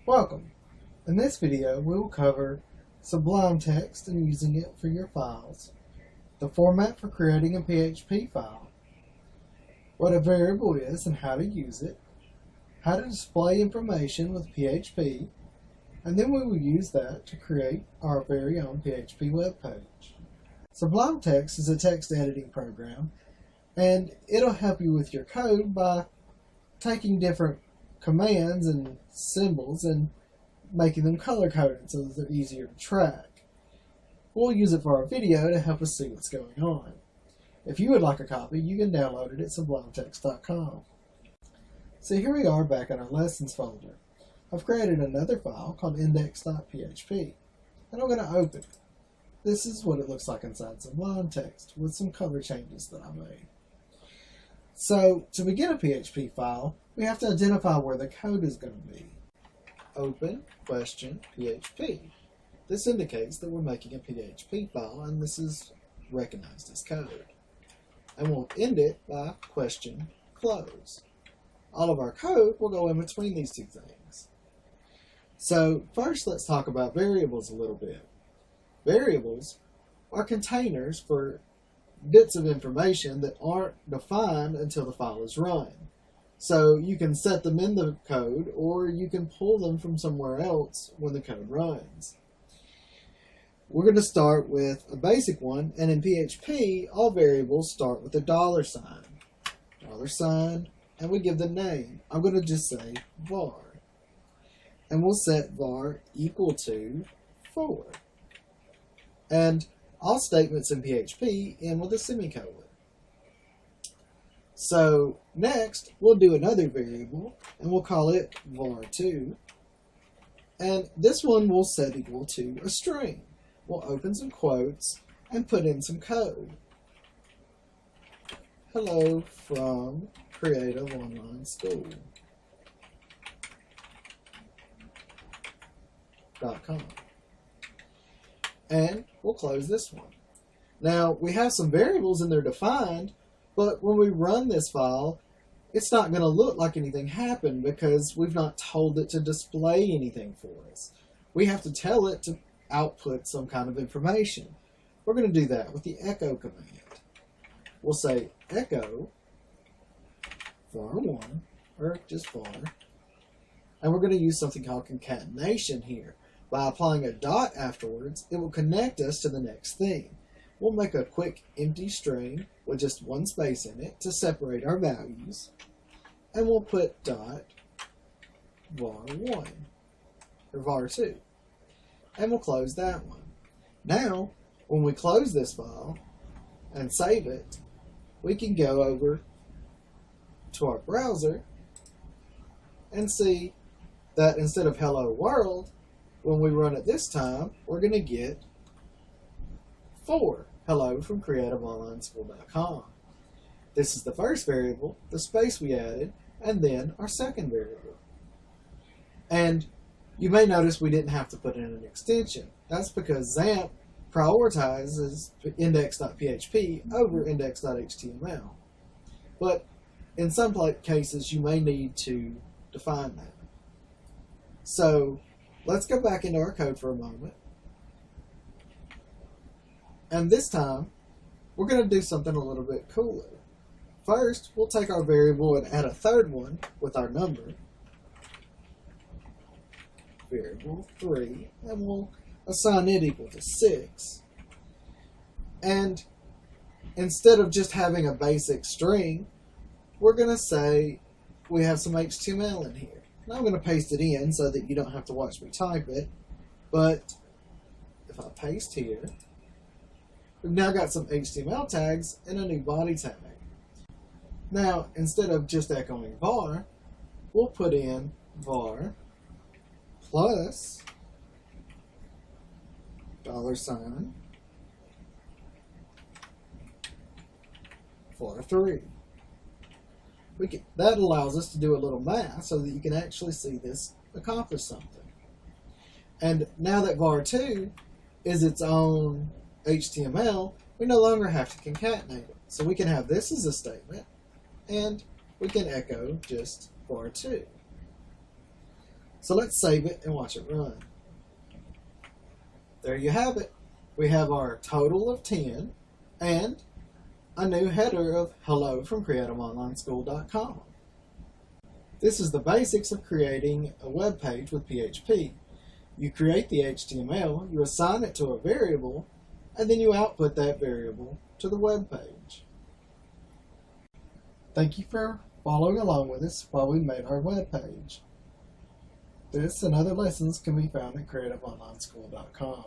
Welcome. In this video, we will cover Sublime Text and using it for your files, the format for creating a PHP file, what a variable is and how to use it, how to display information with PHP, and then we will use that to create our very own PHP web page. Sublime Text is a text editing program, and it'll help you with your code by taking different commands and symbols and making them color-coded so that they're easier to track. We'll use it for our video to help us see what's going on. If you would like a copy, you can download it at sublimetext.com. So here we are back in our lessons folder. I've created another file called index.php, and I'm going to open it. This is what it looks like inside Sublime Text with some color changes that I made. So to begin a PHP file, we have to identify where the code is going to be. Open question PHP. This indicates that we're making a PHP file, and this is recognized as code. And we'll end it by question close. All of our code will go in between these two things. So first, let's talk about variables a little bit. Variables are containers for bits of information that aren't defined until the file is run. So you can set them in the code, or you can pull them from somewhere else when the code runs. We're going to start with a basic one, and in PHP, all variables start with a $sign. $sign, and we give the name. I'm going to just say var. And we'll set var equal to 4. And all statements in PHP end with a semicolon. So next, we'll do another variable, and we'll call it var2. And this one we'll set equal to a string. We'll open some quotes and put in some code. Hello from Creative Online School.com. And we'll close this one. Now, we have some variables in there defined, but when we run this file, it's not going to look like anything happened because we've not told it to display anything for us. We have to tell it to output some kind of information. We're going to do that with the echo command. We'll say echo var1, or just var, and we're going to use something called concatenation here. By applying a dot afterwards, it will connect us to the next thing. We'll make a quick empty string with just one space in it to separate our values, and we'll put dot var1 or var2, and we'll close that one. Now, when we close this file and save it, we can go over to our browser and see that instead of hello world, when we run it this time, we're going to get 4. Hello from CreativeOnlineSchool.com. This is the first variable, the space we added, and then our second variable. And you may notice we didn't have to put in an extension. That's because XAMPP prioritizes index.php over index.html. But in some cases, you may need to define that. So let's go back into our code for a moment. And this time, we're going to do something a little bit cooler. First, we'll take our variable and add a third one with our number, variable 3, and we'll assign it equal to 6. And instead of just having a basic string, we're going to say we have some HTML in here. Now I'm going to paste it in so that you don't have to watch me type it, but if I paste here, we've now got some HTML tags and a new body tag. Now, instead of just echoing var, we'll put in var plus $sign var3. That allows us to do a little math so that you can actually see this accomplish something. And now that var2 is its own HTML, we no longer have to concatenate it. So we can have this as a statement, and we can echo just var2. So let's save it and watch it run. There you have it. We have our total of 10 and a new header of hello from creativeonlineschool.com. This is the basics of creating a web page with PHP. You create the HTML, you assign it to a variable, and then you output that variable to the web page. Thank you for following along with us while we made our web page. This and other lessons can be found at creativeonlineschool.com.